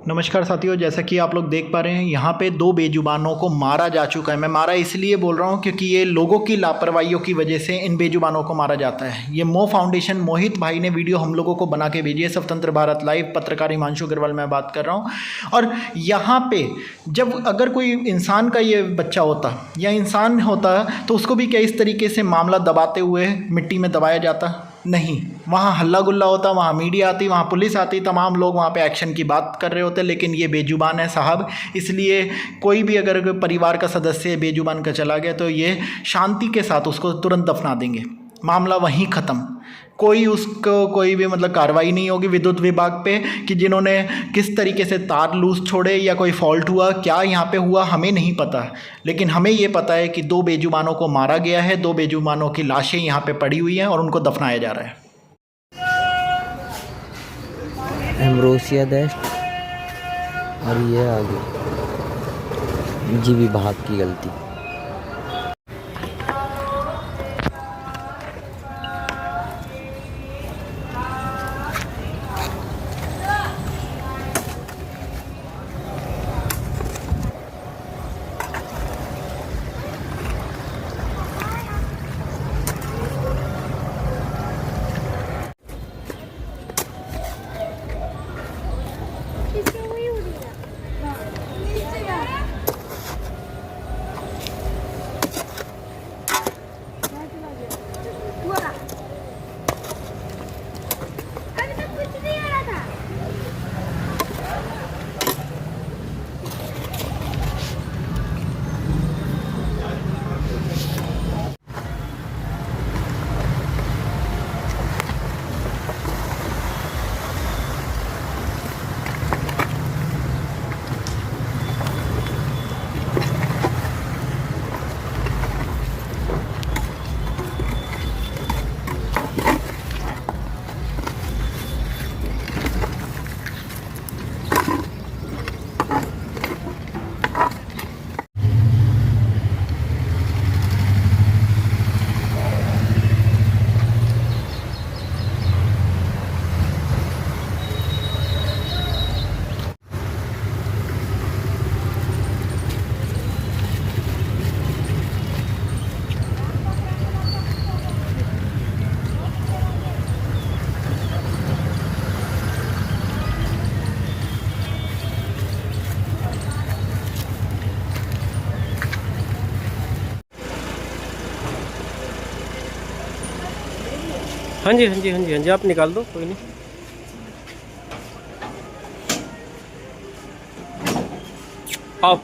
नमस्कार साथियों, जैसा कि आप लोग देख पा रहे हैं यहाँ पे दो बेजुबानों को मारा जा चुका है। मैं मारा इसलिए बोल रहा हूँ क्योंकि ये लोगों की लापरवाहियों की वजह से इन बेजुबानों को मारा जाता है। ये मो फाउंडेशन मोहित भाई ने वीडियो हम लोगों को बना के भेजी है। स्वतंत्र भारत लाइव, पत्रकार हिमांशु अग्रवाल मैं बात कर रहा हूँ। और यहाँ पे जब अगर कोई इंसान का ये बच्चा होता या इंसान होता तो उसको भी क्या इस तरीके से मामला दबाते हुए मिट्टी में दबाया जाता? नहीं, वहाँ हल्ला गुल्ला होता, वहाँ मीडिया आती, वहाँ पुलिस आती, तमाम लोग वहाँ पे एक्शन की बात कर रहे होते। लेकिन ये बेजुबान है साहब, इसलिए कोई भी अगर परिवार का सदस्य बेजुबान का चला गया तो ये शांति के साथ उसको तुरंत दफना देंगे, मामला वहीं ख़त्म। कोई भी कार्रवाई नहीं होगी विद्युत विभाग पे कि जिन्होंने किस तरीके से तार लूज छोड़े या कोई फॉल्ट हुआ, क्या यहाँ पे हुआ हमें नहीं पता। लेकिन हमें ये पता है कि दो बेजुबानों को मारा गया है, दो बेजुबानों की लाशें यहाँ पे पड़ी हुई हैं और उनको दफनाया जा रहा है। एम्ब्रोसिया दैस्ट और ये आगे जी विभाग की गलती। हाँ जी हाँ जी हाँ जी हाँ जी, आप निकाल दो, कोई नहीं। आओ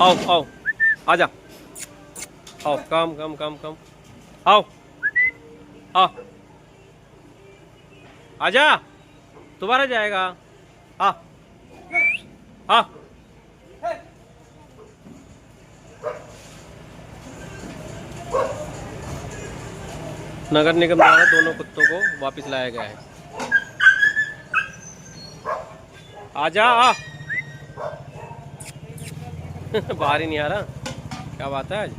आओ आओ, आजा, आओ, कम कम कम कम, आओ आओ, आजा, दोबारा जाएगा, आ आ। नगर निगम द्वारा दोनों कुत्तों को वापस लाया गया है। आजा, आ। बाहर ही नहीं आ रहा, क्या बात है आज।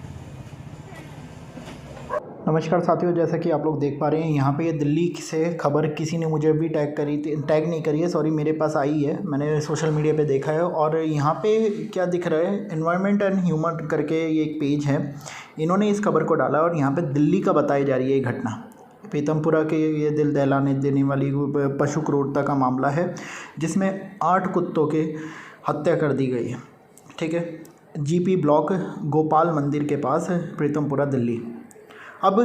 नमस्कार साथियों, जैसा कि आप लोग देख पा रहे हैं यहाँ पे ये दिल्ली से खबर किसी ने मुझे भी टैग करी थी, टैग नहीं करी है सॉरी, मेरे पास आई है, मैंने सोशल मीडिया पे देखा है। और यहाँ पे क्या दिख रहा है, एनवायरनमेंट एंड ह्यूमन करके ये एक पेज है, इन्होंने इस खबर को डाला और यहाँ पे दिल्ली का बताई जा रही है ये घटना। पीतमपुरा के ये दिल दहलाने देने वाली पशु क्रूरता का मामला है जिसमें 8 कुत्तों के हत्या कर दी गई है। ठीक है, जीपी ब्लॉक गोपाल मंदिर के पास है, प्रीतमपुरा दिल्ली। अब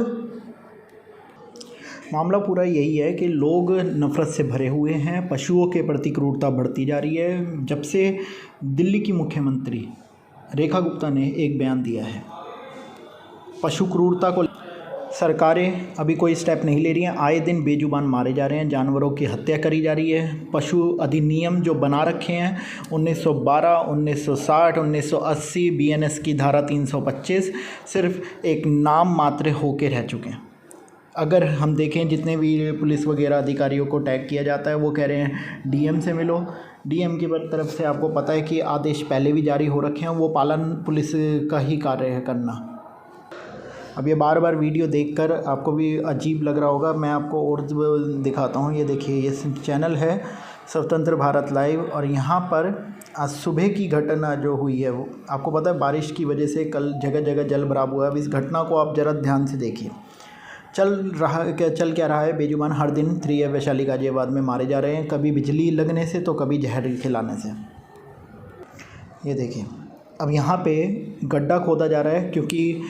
मामला पूरा यही है कि लोग नफ़रत से भरे हुए हैं, पशुओं के प्रति क्रूरता बढ़ती जा रही है। जब से दिल्ली की मुख्यमंत्री रेखा गुप्ता ने एक बयान दिया है, पशु क्रूरता को सरकारें अभी कोई स्टेप नहीं ले रही हैं। आए दिन बेजुबान मारे जा रहे हैं, जानवरों की हत्या करी जा रही है। पशु अधिनियम जो बना रखे हैं 1912, 1960, 1980, बीएनएस की धारा 325 सिर्फ एक नाम मात्र होके रह चुके हैं। अगर हम देखें जितने भी पुलिस वगैरह अधिकारियों को टैग किया जाता है वो कह रहे हैं डीएम से मिलो। डीएम की तरफ से आपको पता है कि आदेश पहले भी जारी हो रखे हैं, वो पालन पुलिस का ही कार्य है करना। अब ये बार बार वीडियो देखकर आपको भी अजीब लग रहा होगा, मैं आपको और दिखाता हूँ। ये देखिए, ये चैनल है स्वतंत्र भारत लाइव। और यहाँ पर आज सुबह की घटना जो हुई है वो आपको पता है, बारिश की वजह से कल जगह जगह जल भराव हुआ है। अब इस घटना को आप ज़रा ध्यान से देखिए। चल क्या रहा है, बेजुबान हर दिन 3 वैशाली गाजियाबाद में मारे जा रहे हैं, कभी बिजली लगने से तो कभी जहर खिलाने से। ये देखिए, अब यहाँ पे गड्ढा खोदा जा रहा है क्योंकि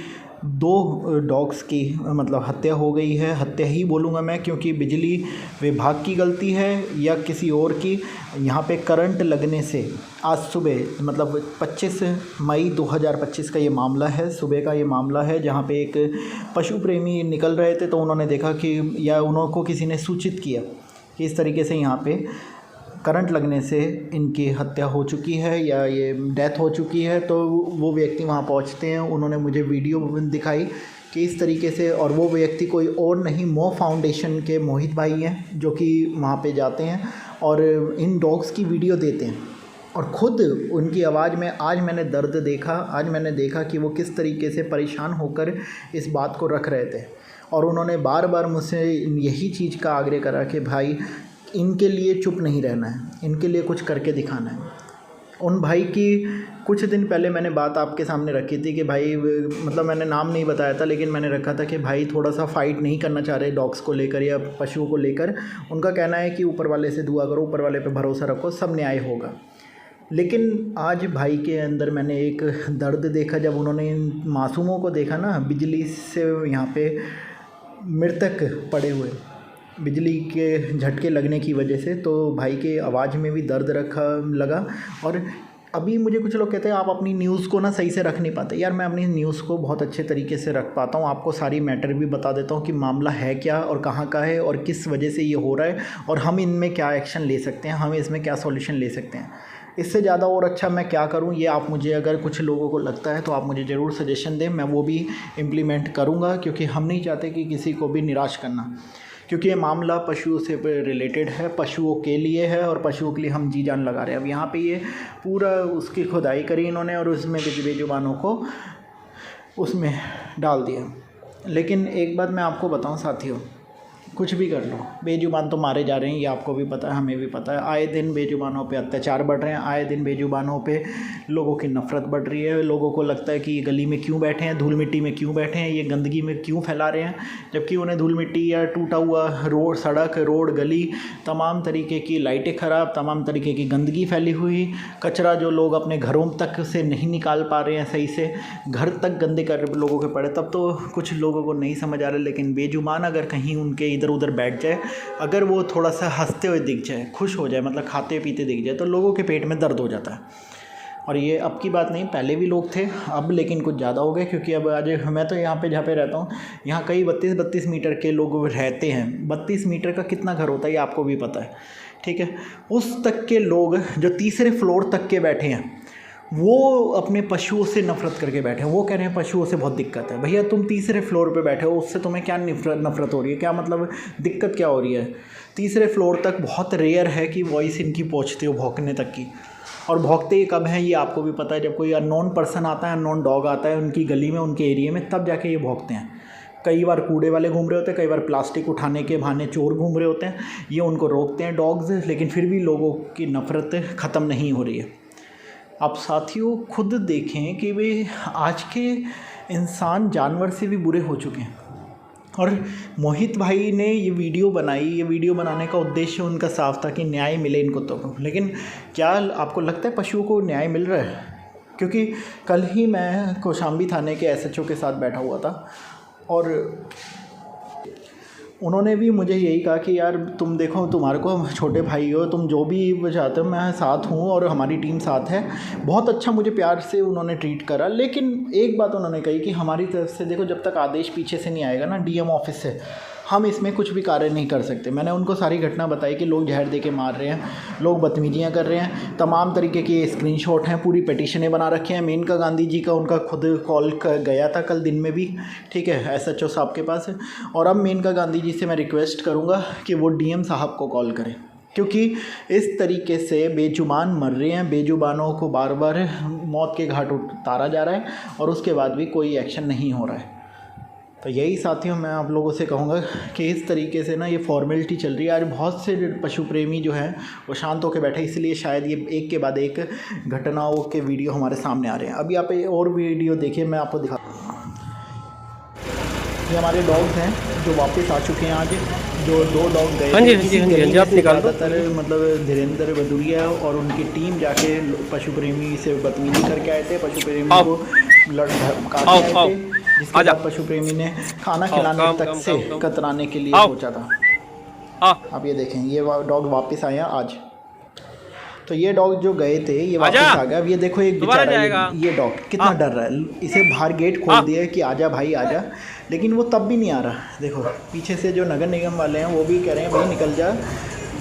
2 डॉग्स की मतलब हत्या हो गई है। हत्या ही बोलूँगा मैं, क्योंकि बिजली विभाग की गलती है या किसी और की। यहाँ पे करंट लगने से आज सुबह मतलब 25 मई 2025 का ये मामला है, सुबह का ये मामला है, जहाँ पे एक पशु प्रेमी निकल रहे थे तो उन्होंने देखा कि या उनको किसी ने सूचित किया कि इस तरीके से यहाँ पे करंट लगने से इनकी हत्या हो चुकी है या ये डेथ हो चुकी है। तो वो व्यक्ति वहाँ पहुँचते हैं, उन्होंने मुझे वीडियो दिखाई कि इस तरीके से, और वो व्यक्ति कोई और नहीं मो फाउंडेशन के मोहित भाई हैं जो कि वहाँ पे जाते हैं और इन डॉग्स की वीडियो देते हैं। और ख़ुद उनकी आवाज़ में आज मैंने दर्द देखा, आज मैंने देखा कि वो किस तरीके से परेशान होकर इस बात को रख रहे थे। और उन्होंने बार बार मुझसे यही चीज़ का आग्रह करा कि भाई इनके लिए चुप नहीं रहना है, इनके लिए कुछ करके दिखाना है। उन भाई की कुछ दिन पहले मैंने बात आपके सामने रखी थी कि भाई मतलब मैंने नाम नहीं बताया था, लेकिन मैंने रखा था कि भाई थोड़ा सा फ़ाइट नहीं करना चाह रहे डॉग्स को लेकर या पशुओं को लेकर। उनका कहना है कि ऊपर वाले से दुआ करो, ऊपर वाले पे भरोसा रखो, सब न्याय होगा। लेकिन आज भाई के अंदर मैंने एक दर्द देखा जब उन्होंने इन मासूमों को देखा ना, बिजली से यहाँ पे मृतक पड़े हुए, बिजली के झटके लगने की वजह से। तो भाई के आवाज़ में भी दर्द लगा। और अभी मुझे कुछ लोग कहते हैं आप अपनी न्यूज़ को ना सही से रख नहीं पाते। यार मैं अपनी न्यूज़ को बहुत अच्छे तरीके से रख पाता हूँ, आपको सारी मैटर भी बता देता हूँ कि मामला है क्या और कहाँ का है और किस वजह से ये हो रहा है और हम इनमें क्या एक्शन ले सकते हैं, हम इसमें क्या सॉल्यूशन ले सकते हैं। इससे ज़्यादा और अच्छा मैं क्या करूं, ये आप मुझे, अगर कुछ लोगों को लगता है तो आप मुझे ज़रूर सजेशन दें, मैं वो भी इम्प्लीमेंट करूंगा, क्योंकि हम नहीं चाहते कि किसी को भी निराश करना। क्योंकि ये मामला पशुओं से रिलेटेड है, पशुओं के लिए है और पशुओं के लिए हम जी जान लगा रहे हैं। अब यहाँ पे ये पूरा उसकी खुदाई करी इन्होंने और उसमें बेजुबानों को उसमें डाल दिया। लेकिन एक बात मैं आपको बताऊँ साथियों, कुछ भी कर लो, बेजुबान तो मारे जा रहे हैं, ये आपको भी पता है, हमें भी पता है। आए दिन बेजुबानों पे अत्याचार बढ़ रहे हैं, आए दिन बेजुबानों पे लोगों की नफ़रत बढ़ रही है। लोगों को लगता है कि ये गली में क्यों बैठे हैं, धूल मिट्टी में क्यों बैठे हैं, ये गंदगी में क्यों फैला रहे हैं, जबकि उन्हें धूल मिट्टी या टूटा हुआ रोड, सड़क, रोड, गली, तमाम तरीके की लाइटें ख़राब, तमाम तरीके की गंदगी फैली हुई, कचरा जो लोग अपने घरों तक से नहीं निकाल पा रहे हैं सही से, घर तक गंदे कर लोगों के पड़े, तब तो कुछ लोगों को नहीं समझ आ रहा। लेकिन बेजुबान अगर कहीं उनके इधर उधर बैठ जाए, अगर वो थोड़ा सा हंसते हुए दिख जाए, खुश हो जाए, मतलब खाते पीते दिख जाए, तो लोगों के पेट में दर्द हो जाता है। और ये अब की बात नहीं, पहले भी लोग थे, अब लेकिन कुछ ज़्यादा हो गए। क्योंकि अब आज मैं तो यहाँ पे जहाँ पे रहता हूँ, यहाँ कई 32 मीटर के लोग रहते हैं। 32 मीटर का कितना घर होता है ये आपको भी पता है, ठीक है। उस तक के लोग जो तीसरे फ्लोर तक के बैठे हैं, वो अपने पशुओं से नफ़रत करके बैठे हैं। वो कह रहे हैं पशुओं से बहुत दिक्कत है। भैया तुम तीसरे फ्लोर पे बैठे हो, उससे तुम्हें क्या नफ़रत हो रही है, क्या मतलब दिक्कत क्या हो रही है। तीसरे फ्लोर तक बहुत रेयर है कि वॉइस इनकी पहुंचती हो भौंकने तक की। और भौंकते ही कब हैं ये आपको भी पता है, जब कोई अननोन पर्सन आता है, अननोन डॉग आता है उनकी गली में, उनके एरिया में, तब जाके ये भौंकते हैं। कई बार कूड़े वाले घूम रहे होते हैं, कई बार प्लास्टिक उठाने के बहाने चोर घूम रहे होते हैं, ये उनको रोकते हैं डॉग्स, लेकिन फिर भी लोगों की नफ़रत ख़त्म नहीं हो रही है। आप साथियों खुद देखें कि वे आज के इंसान जानवर से भी बुरे हो चुके हैं। और मोहित भाई ने ये वीडियो बनाई, ये वीडियो बनाने का उद्देश्य उनका साफ था कि न्याय मिले इन कुत्तों को। लेकिन क्या आपको लगता है पशुओं को न्याय मिल रहा है? क्योंकि कल ही मैं कौशाम्बी थाने के SHO के साथ बैठा हुआ था और उन्होंने भी मुझे यही कहा कि यार तुम देखो, तुम्हारे को छोटे भाई हो, तुम जो भी चाहते हो मैं साथ हूँ और हमारी टीम साथ है। बहुत अच्छा मुझे प्यार से उन्होंने ट्रीट करा। लेकिन एक बात उन्होंने कही कि हमारी तरफ से देखो, जब तक आदेश पीछे से नहीं आएगा ना DM ऑफिस से, हम इसमें कुछ भी कार्य नहीं कर सकते। मैंने उनको सारी घटना बताई कि लोग जहर दे के मार रहे हैं, लोग बदतमीजियाँ कर रहे हैं, तमाम तरीके के स्क्रीनशॉट हैं, पूरी पिटीशनें बना रखे हैं। मेनका गांधी जी का उनका खुद कॉल गया था कल दिन में भी, ठीक है, SHO साहब के पास। और अब मेनका गांधी जी से मैं रिक्वेस्ट करूँगा कि वो DM साहब को कॉल करें, क्योंकि इस तरीके से बेजुबान मर रहे हैं, बेजुबानों को बार बार मौत के घाट उतारा जा रहा है और उसके बाद भी कोई एक्शन नहीं हो रहा है। तो यही साथियों मैं आप लोगों से कहूँगा कि इस तरीके से ना ये फॉर्मेलिटी चल रही है। आज बहुत से पशु प्रेमी जो हैं वो शांत होकर बैठे, इसलिए शायद ये एक के बाद एक घटनाओं के वीडियो हमारे सामने आ रहे हैं। अभी आप और वीडियो देखिए, मैं आपको दिखा। ये हमारे डॉग्स हैं जो वापस आ चुके हैं आज, जो 2 डॉग गए। हाँ जी आप निकाल दो। मतलब धीरेन्द्र भदौरिया और उनकी टीम जाके पशु प्रेमी से बदतमीजी करके आए थे, पशु प्रेमी को काट आए थे, जिसके बाद पशु प्रेमी ने खाना खिलाने तक से कतराने के लिए सोचा था। आप ये देखें, ये डॉग वापस आया आज। तो ये डॉग जो गए थे ये वापस आ गया। अब ये देखो एक बेचारा ये डॉग कितना डर रहा है, इसे बाहर गेट खोल दिया है कि आजा भाई आजा, लेकिन वो तब भी नहीं आ रहा। देखो पीछे से जो नगर निगम वाले हैं वो भी कह रहे हैं भाई निकल जा।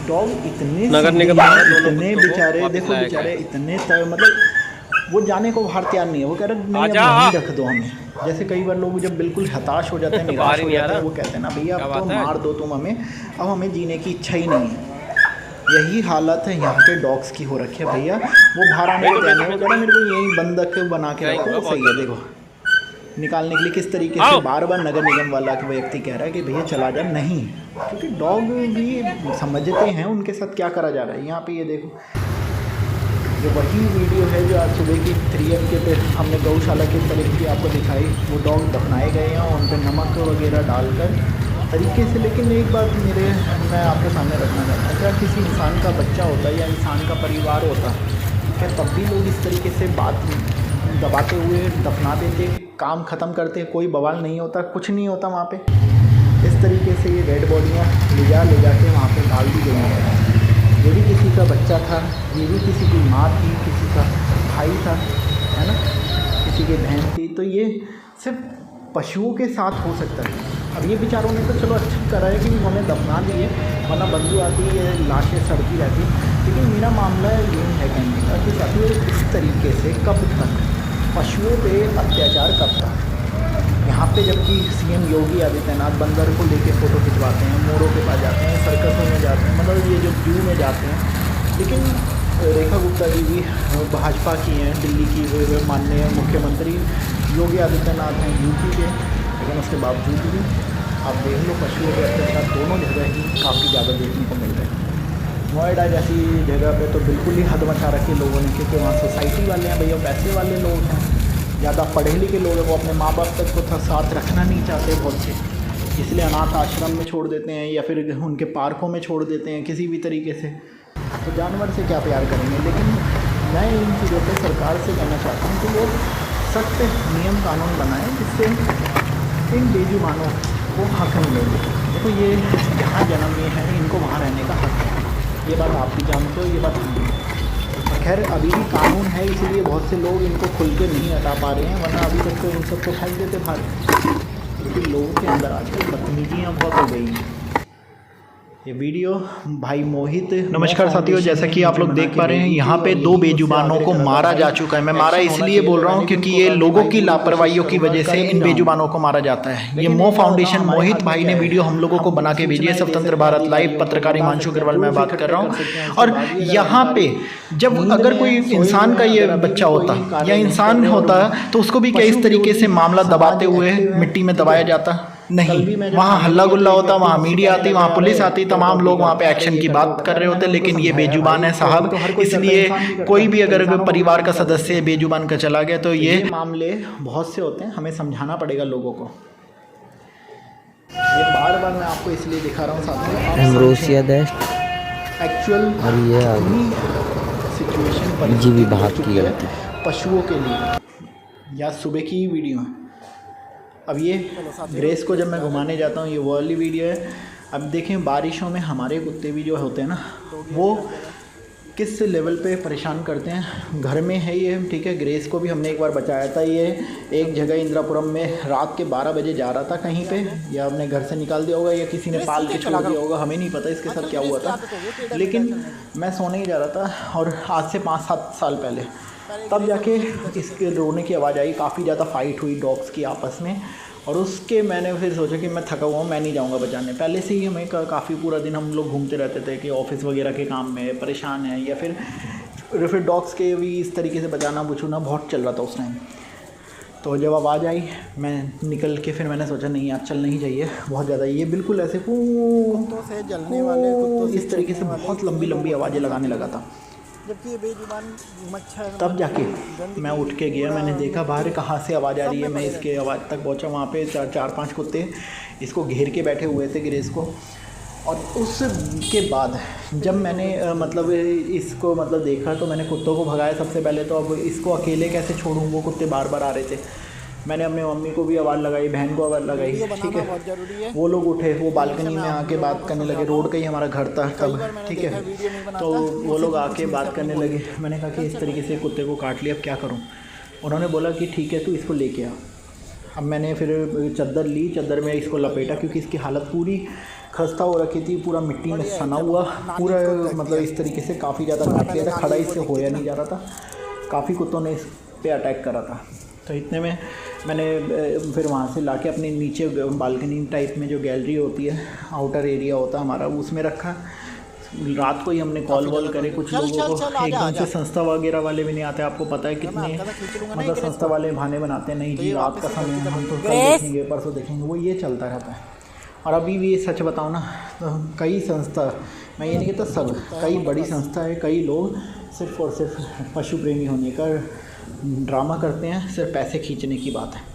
डॉग इतने नगर निगम इतने बेचारे, देखो बेचारे इतने मतलब वो जाने को बाहर तैयार नहीं है। वो कह रहे नहीं अब रख दो हमें। जैसे कई बार लोग जब बिल्कुल हताश हो जाते हैं, निराश हो जाते हैं, वो कहते हैं ना भैया अब तो मार दो तुम हमें, अब हमें जीने की इच्छा ही नहीं है। यही हालत है यहाँ के डॉग्स की हो रखी है भैया। वो बाहर आने को तैयार नहीं, वो कह रहा मेरे को यही बंधक बना के रखो। सही है, देखो निकालने के लिए किस तरीके से बार बार नगर निगम वाला के व्यक्ति कह रहा है कि भैया चला जा, नहीं, क्योंकि डॉग भी समझते हैं उनके साथ क्या करा जा रहा है। यहाँ पे ये देखो, जो वही वीडियो है जो आज सुबह की 3M के पे हमने गौशाला के तरफ की आपको दिखाई, वो डॉग दफनाए गए हैं उन पर नमक वगैरह डालकर तरीके से। लेकिन एक बात मैं आपके सामने रखना चाहता हूँ, क्या किसी इंसान का बच्चा होता या इंसान का परिवार होता, क्या तब भी लोग इस तरीके से बात दबाते हुए दफना देते, काम ख़त्म करते, कोई बवाल नहीं होता, कुछ नहीं होता वहाँ पे? इस तरीके से ये डेड बॉडियाँ ले जा के वहाँ पे डाल दी गई हैं। ये भी किसी का बच्चा था, ये भी किसी की माँ थी, किसी का भाई था, है ना, किसी की बहन थी। तो ये सिर्फ पशुओं के साथ हो सकता है। अब ये बेचारों ने तो चलो अच्छा करा है कि उन्होंने दफना दिए, वरना बदबू आती है, लाशें सड़ती रहती। लेकिन मेरा मामला ये है कहने का कि साथियों इस तरीके से कब तक पशुओं पे अत्याचार कब तक? यहाँ पे जबकि CM योगी आदित्यनाथ बंदर को लेके फ़ोटो खिंचवाते हैं, मोरों के पास जाते हैं, सर्कसों में जाते हैं, मतलब ये जो जू में जाते हैं। लेकिन रेखा गुप्ता जी भी भाजपा की हैं, दिल्ली की वो माननीय मुख्यमंत्री योगी आदित्यनाथ हैं यूपी के, लेकिन उसके बावजूद भी आप देख लो पशुओं के अत्याचार दोनों जगह ही काफ़ी ज़्यादा देखने को मिल रहे हैं। नोएडा जैसी जगह पे तो बिल्कुल ही हद मचा रखी है लोगों ने, क्योंकि वहाँ सोसाइटी वाले हैं भैया, पैसे वाले लोग हैं, ज़्यादा पढ़े लिखे लोग हैं, वो अपने माँ बाप तक को साथ रखना नहीं चाहते बहुत से, इसलिए अनाथ आश्रम में छोड़ देते हैं या फिर उनके पार्कों में छोड़ देते हैं किसी भी तरीके से। तो जानवर से क्या प्यार करेंगे? लेकिन मैं इन चीज़ों पर सरकार से कहना चाहता हूँ कि वो सख्त नियम कानून बनाएं जिससे इन बेजुबानों को हक मिलेंगे। देखो ये जहाँ जन्म लिए हैं इनको वहाँ रहने का हक है, ये बात आप भी जानते हो, ये बात हम भी। खैर अभी भी कानून है, इसीलिए बहुत से लोग इनको खुल के नहीं हटा पा रहे हैं, वरना अभी तक तो इन सबको फेंक देते बाहर, क्योंकि लोगों के अंदर आजकल बदतमीजियाँ बहुत हो गई हैं। ये वीडियो भाई मोहित। नमस्कार साथियों, जैसा कि आप लोग देख पा रहे हैं यहाँ पे 2 बेजुबानों को मारा जा चुका है। मैं मारा इसलिए बोल रहा हूँ क्योंकि ये लोगों की लापरवाहियों की वजह से इन बेजुबानों को मारा जाता है। ये मो फाउंडेशन मोहित भाई ने वीडियो हम लोगों को बना के भेजी है। स्वतंत्र भारत लाइव पत्रकार हिमांशु अग्रवाल मैं बात कर रहा हूँ। और यहाँ पे जब अगर कोई इंसान का ये बच्चा होता या इंसान होता तो उसको भी क्या इस तरीके से मामला दबाते हुए मिट्टी में दबाया जाता? नहीं, वहाँ हल्ला गुल्ला होता, वहाँ मीडिया आती, वहाँ पुलिस आती, तमाम लोग वहाँ पे एक्शन की बात कर रहे होते। लेकिन ये बेजुबान है साहब, इसलिए कोई भी अगर परिवार का सदस्य बेजुबान का चला गया तो ये मामले बहुत से होते हैं, हमें समझाना पड़ेगा लोगों को। ये बार बार मैं आपको इसलिए दिखा रहा हूँ साथियों, एम्ब्रोसिया दैस्ट एक्चुअल और ये आगे सिचुएशन जी विभाग की गलती पशुओं के लिए। या सुबह की वीडियो है। अब ये ग्रेस को जब मैं घुमाने जाता हूँ, ये वो वाली वीडियो है। अब देखें बारिशों में हमारे कुत्ते भी जो होते हैं ना, वो किस लेवल पे परेशान करते हैं। घर में है ये, ठीक है, ग्रेस को भी हमने एक बार बचाया था। ये एक जगह इंदिरापुरम में रात के 12 बजे जा रहा था कहीं पे, या अपने घर से निकाल दिया होगा या किसी ने पाल के छोड़ दिया होगा, हमें नहीं पता इसके साथ क्या हुआ था। लेकिन मैं सोने ही जा रहा था और आज से 5-7 साल पहले तब जाके इसके रोने की आवाज़ आई। काफ़ी ज़्यादा फाइट हुई डॉग्स की आपस में, और उसके मैंने फिर सोचा कि मैं थका हुआ हूँ, मैं नहीं जाऊँगा बचाने। पहले से ही हमें काफ़ी पूरा दिन हम लोग घूमते रहते थे कि ऑफिस वगैरह के काम में परेशान है, या फिर डॉग्स के भी इस तरीके से बचाना बुछूना बहुत चल रहा था उस टाइम। तो जब आवाज़ आई मैं निकल के फिर मैंने सोचा नहीं यार चलना ही चाहिए, बहुत ज़्यादा ये बिल्कुल ऐसे कुत्तों से जलने वाले, कुत्तों से इस तरीके से बहुत लंबी लंबी आवाज़ें लगाने लगा था। जबकि ये बेजुबान मच्छर तब जाके मैं उठ के गया, मैंने देखा बाहर कहाँ से आवाज़ आ रही है। मैं इसके आवाज़ तक पहुँचा, वहाँ पे चार पांच कुत्ते इसको घेर के बैठे हुए थे ग्रेस को। और उसके बाद जब मैंने मतलब इसको मतलब देखा तो मैंने कुत्तों को भगाया सबसे पहले। तो अब इसको अकेले कैसे छोड़ूँ, वो कुत्ते बार बार आ रहे थे। मैंने अपने मम्मी को भी आवाज़ लगाई, बहन को आवाज़ लगाई, ठीक है। वो लोग उठे, वो बालकनी में आके बात करने लगे। रोड का ही हमारा घर था तब, ठीक है। तो वो लोग आके बात करने लगे। मैंने कहा कि इस तरीके से कुत्ते को काट लिया, अब क्या करूँ। उन्होंने बोला कि ठीक है तू इसको लेके आ। अब मैंने फिर चादर ली, चादर में इसको लपेटा क्योंकि इसकी हालत पूरी खस्ता हो रखी थी, पूरा मिट्टी में सना हुआ, पूरा मतलब इस तरीके से काफ़ी ज़्यादा काट लिया था। खड़ा इससे होया नहीं जा रहा था, काफ़ी कुत्तों ने इस पे अटैक करा था। तो इतने में मैंने फिर वहाँ से लाके अपने नीचे बालकनी टाइप में जो गैलरी होती है, आउटर एरिया होता है हमारा, उसमें रखा। रात को ही हमने कॉल वॉल करे कुछ लोगों को, एकदम से संस्था वगैरह वाले भी नहीं आते। आपको पता है कितने मतलब संस्था वाले बहाने बनाते हैं, नहीं जी रात का समय हम तो कल देखेंगे परसों देखेंगे, वो ये चलता रहता है। और अभी भी सच बताऊँ ना तो कई संस्था, मैं ये नहीं कहता सब, कई बड़ी संस्था है, कई लोग सिर्फ़ और सिर्फ पशु प्रेमी होने का ड्रामा करते हैं, सिर्फ पैसे खींचने की बात है।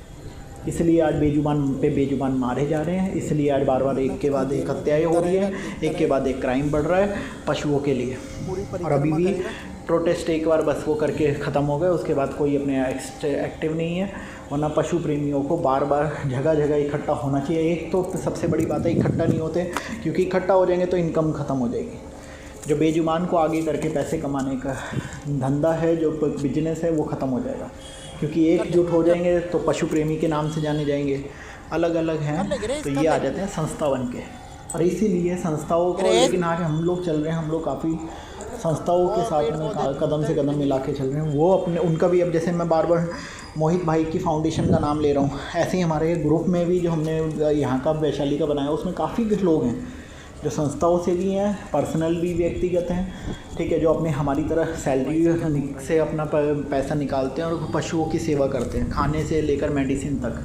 इसलिए आज बेजुबान पे बेजुबान मारे जा रहे हैं, इसलिए आज बार बार एक के बाद एक हत्याएँ हो रही है, एक के बाद एक क्राइम बढ़ रहा है पशुओं के लिए। और अभी भी प्रोटेस्ट एक बार बस वो करके ख़त्म हो गए, उसके बाद कोई अपने एक्टिव नहीं है। वरना पशु प्रेमियों को बार बार जगह जगह इकट्ठा होना चाहिए। एक तो सबसे बड़ी बात है इकट्ठा नहीं होते, क्योंकि इकट्ठा हो जाएंगे तो इनकम ख़त्म हो जाएगी। जो बेजुबान को आगे करके पैसे कमाने का धंधा है, जो बिजनेस है, वो ख़त्म हो जाएगा। क्योंकि एकजुट हो जाएंगे तो पशु प्रेमी के नाम से जाने जाएंगे। अलग अलग हैं तो ये आ जाते हैं संस्था बन के। और इसीलिए संस्थाओं को, लेकिन आज हम लोग चल रहे हैं, हम लोग काफ़ी संस्थाओं के साथ में कदम से कदम मिला के चल रहे हैं। वो अपने उनका भी, अब जैसे मैं बार बार मोहित भाई की फाउंडेशन का नाम ले रहा हूँ, ऐसे ही हमारे ग्रुप में भी जो हमने यहाँ का वैशाली का बनाया, उसमें काफ़ी लोग हैं जो संस्थाओं से भी हैं, पर्सनल भी व्यक्तिगत हैं, ठीक है, जो अपने हमारी तरह सैलरी से अपना पैसा निकालते हैं और पशुओं की सेवा करते हैं, खाने से लेकर मेडिसिन तक।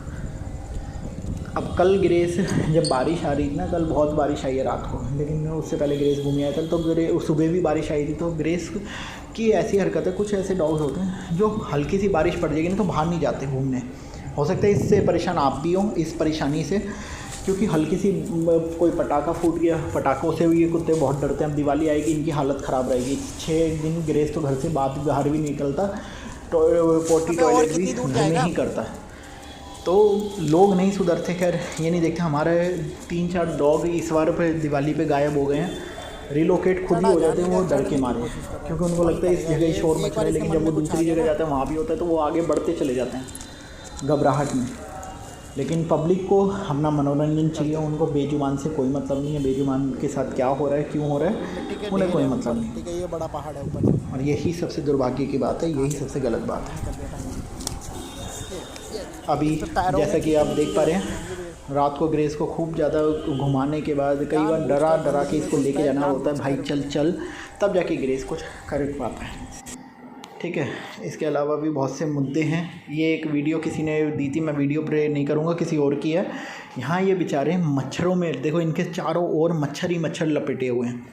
अब कल ग्रेस जब बारिश आ रही थी ना, कल बहुत बारिश आई है रात को, लेकिन उससे पहले ग्रेस घूम आया था, तो सुबह भी बारिश आई थी। तो ग्रेस की ऐसी हरकत है, कुछ ऐसे डॉग्स होते हैं जो हल्की सी बारिश पड़ जाएगी ना तो बाहर नहीं जाते घूमने। हो सकता है इससे परेशान आप भी हो, इस परेशानी से, क्योंकि हल्की सी कोई पटाखा फूट गया, पटाखों से भी ये कुत्ते बहुत डरते हैं। अब दिवाली आएगी, इनकी हालत ख़राब रहेगी। 6 दिन ग्रेस तो घर से बाहर भी निकलता, पोटी टॉयलेट भी घर में ही करता। तो लोग नहीं सुधरते। खैर ये नहीं देखते, हमारे 3-4 डॉग इस बार पे दिवाली पे गायब हो गए हैं, रिलोकेट खुद ही हो जाते हैं वो डर के मारे, क्योंकि उनको लगता है इस जगह ही शोर मच रहा है। लेकिन जब वो दूसरी जगह जाते हैं वहाँ भी होता है, तो वो आगे बढ़ते चले जाते हैं घबराहट में। लेकिन पब्लिक को अपना मनोरंजन चाहिए, उनको बेजुबान से कोई मतलब नहीं है। बेजुबान के साथ क्या हो रहा है, क्यों हो रहा है, उन्हें कोई मतलब नहीं। ठीक है, ये बड़ा पहाड़ है ऊपर, और यही सबसे दुर्भाग्य की बात है, यही सबसे गलत बात है। अभी जैसा कि आप देख पा रहे हैं, रात को ग्रेस को खूब ज़्यादा घुमाने के बाद कई बार डरा के इसको लेके जाना होता है, भाई चल चल, तब जाके ग्रेस कुछ कर पाता है, ठीक है। इसके अलावा भी बहुत से मुद्दे हैं। ये एक वीडियो किसी ने दी थी, मैं वीडियो प्ले नहीं करूँगा, किसी और की है। यहाँ ये बेचारे मच्छरों में देखो, इनके चारों ओर मच्छर ही मच्छर लपेटे हुए हैं।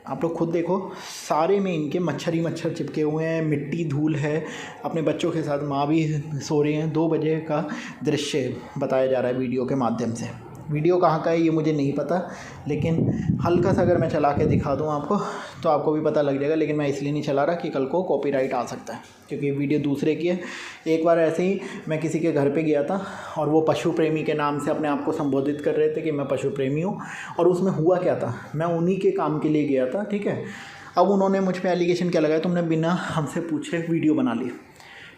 आप लोग खुद देखो, सारे में इनके मच्छर ही मच्छर चिपके हुए हैं, मिट्टी धूल है। अपने बच्चों के साथ माँ भी सो रही हैं। 2 बजे का दृश्य बताया जा रहा है वीडियो के माध्यम से। वीडियो कहाँ का है ये मुझे नहीं पता, लेकिन हल्का सा अगर मैं चला के दिखा दूँ आपको तो आपको भी पता लग जाएगा। लेकिन मैं इसलिए नहीं चला रहा कि कल को कॉपीराइट आ सकता है, क्योंकि वीडियो दूसरे की है। एक बार ऐसे ही मैं किसी के घर पे गया था और वो पशु प्रेमी के नाम से अपने आप को संबोधित कर रहे थे कि मैं पशु प्रेमी हूँ। और उसमें हुआ क्या था, मैं उन्हीं के काम के लिए गया था, ठीक है। अब उन्होंने मुझ पर एलिगेशन क्या लगाया, तुमने बिना हमसे पूछे वीडियो बना ली,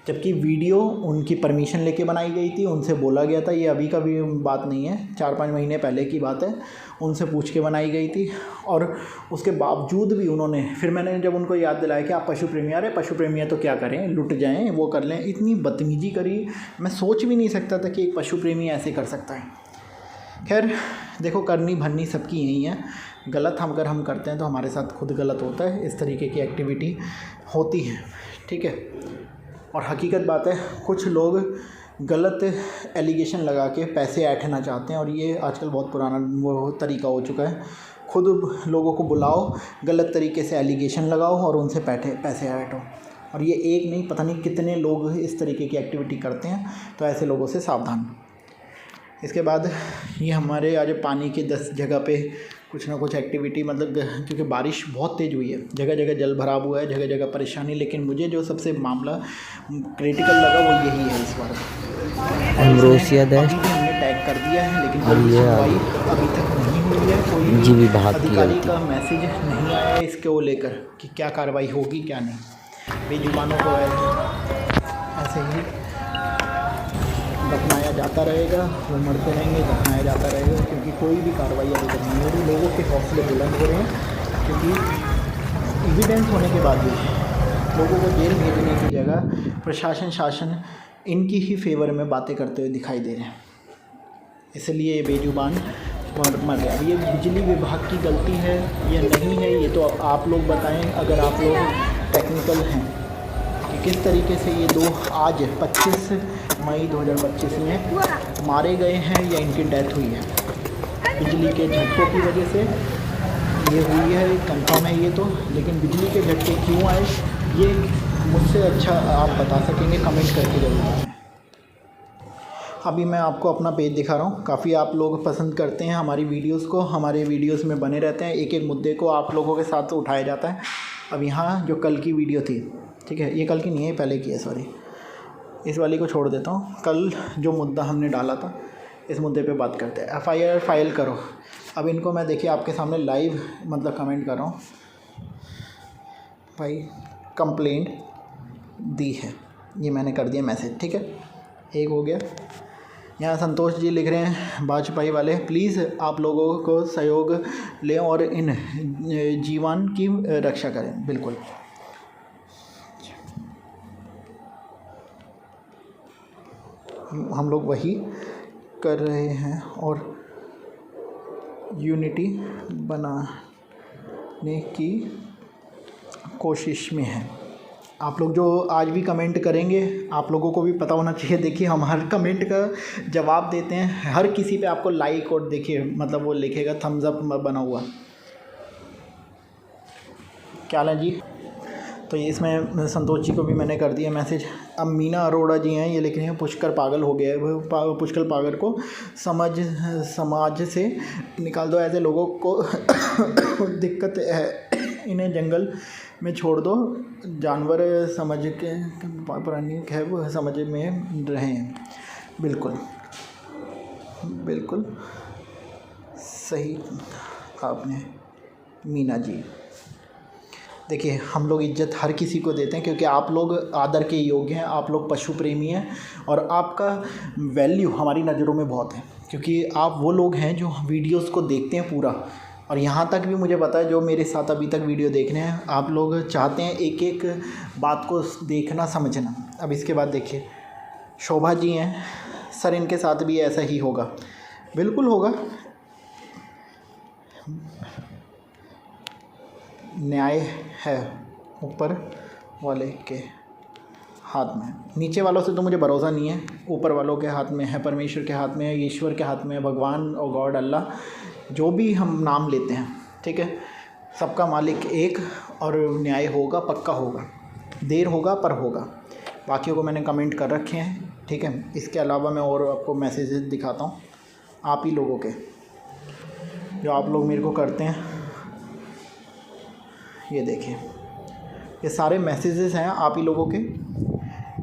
जबकि वीडियो उनकी परमिशन लेके बनाई गई थी, उनसे बोला गया था। ये अभी का भी बात नहीं है, 4-5 महीने पहले की बात है, उनसे पूछ के बनाई गई थी। और उसके बावजूद भी उन्होंने, फिर मैंने जब उनको याद दिलाया कि आप पशु प्रेमी, अरे पशु प्रेमी है तो क्या करें, लुट जाएं, वो कर लें, इतनी बदतमीजी करी। मैं सोच भी नहीं सकता था कि एक पशु प्रेमी ऐसे कर सकता है। खैर देखो, करनी भरनी सबकी यही है। गलत अगर हम करते हैं तो हमारे साथ खुद गलत होता है, इस तरीके की एक्टिविटी होती है, ठीक है। और हकीकत बात है, कुछ लोग गलत एलिगेशन लगा के पैसे ऐंठना चाहते हैं और ये आजकल बहुत पुराना वो तरीका हो चुका है। खुद लोगों को बुलाओ, गलत तरीके से एलिगेशन लगाओ और उनसे पैसे ऐंठो। और ये एक नहीं, पता नहीं कितने लोग इस तरीके की एक्टिविटी करते हैं, तो ऐसे लोगों से सावधान। इसके बाद ये हमारे आज पानी के 10 जगह पे कुछ ना कुछ एक्टिविटी, मतलब क्योंकि बारिश बहुत तेज़ हुई है, जगह जगह जल भराव हुआ है, जगह जगह परेशानी। लेकिन मुझे जो सबसे मामला क्रिटिकल लगा वो यही है इस बार। एम्ब्रोसिया डस्ट अभी भी हमने टैग कर दिया है, लेकिन और कोई ये सुनवाई अभी तक नहीं हुई है। कोई निजी विभाग की अधिकारी गलती। का मैसेज नहीं आया है इसको लेकर कि क्या कार्रवाई होगी क्या नहीं। बेजुबानों को ऐसे ही दफनाया जाता रहेगा, वो मरते रहेंगे, दफनाया जाता रहेगा, क्योंकि कोई भी कार्रवाई अभी तक नहीं हो रही। लोगों के हौसले बुलंद हो रहे हैं, क्योंकि एविडेंस होने के बाद भी लोगों को जेल भेजने की जगह प्रशासन शासन इनकी ही फेवर में बातें करते हुए दिखाई दे रहे हैं। इसलिए ये बेजुबान मर गया। ये बिजली विभाग की गलती है या नहीं है, ये तो आप लोग बताएं, अगर आप लोग टेक्निकल हैं, कि किस तरीके से ये दो आज 25 मई 2025 में मारे गए हैं या इनकी डेथ हुई है। बिजली के झटकों की वजह से ये हुई है, कंफर्म है ये तो, लेकिन बिजली के झटके क्यों आए ये मुझसे अच्छा आप बता सकेंगे, कमेंट करके ज़रूर बताएं। अभी मैं आपको अपना पेज दिखा रहा हूँ। काफ़ी आप लोग पसंद करते हैं हमारी वीडियोस को, हमारे वीडियोस में बने रहते हैं, एक एक मुद्दे को आप लोगों के साथ उठाया जाता है। अब यहाँ जो कल की वीडियो थी, ठीक है, ये कल की नहीं है, पहले की है, सॉरी, इस वाली को छोड़ देता हूँ। कल जो मुद्दा हमने डाला था, इस मुद्दे पे बात करते हैं। FIR फाइल करो। अब इनको मैं देखिए आपके सामने लाइव मतलब कमेंट कर रहा हूँ। भाई कंप्लेंट दी है, ये मैंने कर दिया मैसेज, ठीक है, एक हो गया। यहाँ संतोष जी लिख रहे हैं भाजपाई वाले, प्लीज़ आप लोगों को सहयोग लें और इन जीवन की रक्षा करें। बिल्कुल, हम लोग वही कर रहे हैं और यूनिटी बनाने की कोशिश में हैं। आप लोग जो आज भी कमेंट करेंगे, आप लोगों को भी पता होना चाहिए। देखिए हम हर कमेंट का जवाब देते हैं, हर किसी पे आपको लाइक और देखिए मतलब वो लिखेगा थम्स अप बना हुआ, क्या है जी। तो ये इसमें संतोष जी को भी मैंने कर दिया मैसेज। अब मीना अरोड़ा जी हैं, ये लिख रहे हैं पुष्कर पागल हो गया है, पुष्कर पागल को समाज से निकाल दो, ऐसे लोगों को दिक्कत है, इन्हें जंगल में छोड़ दो, जानवर समझ के प्राणी है वो समझ में रहे हैं। बिल्कुल बिल्कुल सही आपने मीना जी। देखिए हम लोग इज्जत हर किसी को देते हैं, क्योंकि आप लोग आदर के योग्य हैं, आप लोग पशु प्रेमी हैं और आपका वैल्यू हमारी नज़रों में बहुत है, क्योंकि आप वो लोग हैं जो वीडियोस को देखते हैं पूरा। और यहाँ तक भी मुझे पता है जो मेरे साथ अभी तक वीडियो देख रहे हैं, आप लोग चाहते हैं एक एक बात को देखना समझना। अब इसके बाद देखिए शोभा जी हैं, सर इनके साथ भी ऐसा ही होगा। बिल्कुल होगा, न्याय है ऊपर वाले के हाथ में, नीचे वालों से तो मुझे भरोसा नहीं है, ऊपर वालों के हाथ में है, परमेश्वर के हाथ में है, ईश्वर के हाथ में है, भगवान और गॉड अल्लाह जो भी हम नाम लेते हैं, ठीक है, सबका मालिक एक, और न्याय होगा, पक्का होगा, देर होगा पर होगा। बाकियों को मैंने कमेंट कर रखे हैं, ठीक है। इसके अलावा मैं और आपको मैसेजेस दिखाता हूँ आप ही लोगों के, जो आप लोग मेरे को करते हैं। ये देखिए ये सारे मैसेजेस हैं आप ही लोगों के,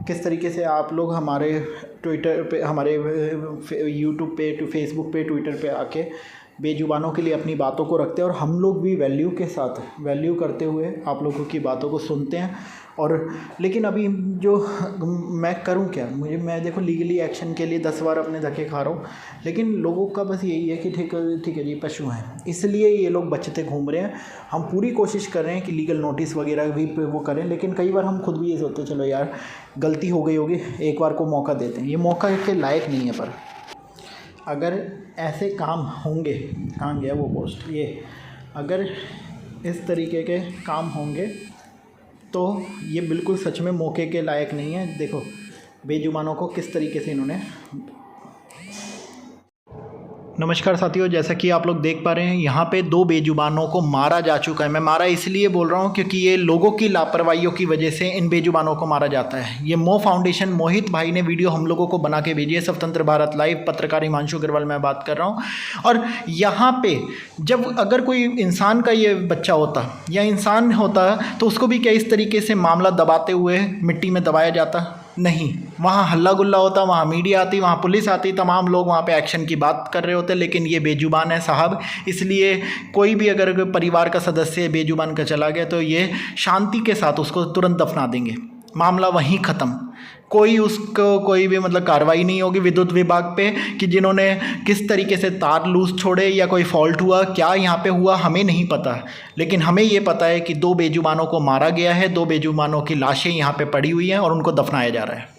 किस तरीके से आप लोग हमारे ट्विटर पे, हमारे यूट्यूब पे, फेसबुक पे, ट्विटर पे आके बेजुबानों के लिए अपनी बातों को रखते हैं, और हम लोग भी वैल्यू के साथ वैल्यू करते हुए आप लोगों की बातों को सुनते हैं। और लेकिन अभी जो मैं करूं क्या, मैं देखो लीगली एक्शन के लिए 10 बार अपने धक्के खा रहा हूं, लेकिन लोगों का बस यही है कि ठीक है जी पशु हैं, इसलिए ये लोग बचते घूम रहे हैं। हम पूरी कोशिश कर रहे हैं कि लीगल नोटिस वगैरह भी वो करें, लेकिन कई बार हम खुद भी ये सोचते चलो यार गलती हो गई होगी, एक बार को मौका देते हैं। ये मौका के लायक नहीं है, पर अगर ऐसे काम होंगे, कहाँ गया वो पोस्ट, ये अगर इस तरीके के काम होंगे तो ये बिल्कुल सच में मौके के लायक नहीं है। देखो बेजुबानों को किस तरीके से इन्होंने। नमस्कार साथियों, जैसा कि आप लोग देख पा रहे हैं यहाँ पे दो बेजुबानों को मारा जा चुका है। मैं मारा इसलिए बोल रहा हूँ क्योंकि ये लोगों की लापरवाहियों की वजह से इन बेजुबानों को मारा जाता है। ये मो फाउंडेशन मोहित भाई ने वीडियो हम लोगों को बना के भेजी है। स्वतंत्र भारत लाइव, पत्रकार हिमांशु अग्रवाल मैं बात कर रहा हूँ। और यहाँ पे जब अगर कोई इंसान का ये बच्चा होता या इंसान होता तो उसको भी क्या इस तरीके से मामला दबाते हुए मिट्टी में दबाया जाता? नहीं, वहाँ हल्ला गुल्ला होता, वहाँ मीडिया आती, वहाँ पुलिस आती, तमाम लोग वहाँ पे एक्शन की बात कर रहे होते। लेकिन ये बेजुबान है साहब, इसलिए कोई भी अगर परिवार का सदस्य बेजुबान का चला गया तो ये शांति के साथ उसको तुरंत दफना देंगे, मामला वहीं ख़त्म। कोई भी मतलब कार्रवाई नहीं होगी विद्युत विभाग पे कि जिन्होंने किस तरीके से तार लूज छोड़े या कोई फॉल्ट हुआ, क्या यहाँ पे हुआ हमें नहीं पता। लेकिन हमें ये पता है कि दो बेजुबानों को मारा गया है, दो बेजुबानों की लाशें यहाँ पे पड़ी हुई हैं और उनको दफनाया जा रहा है।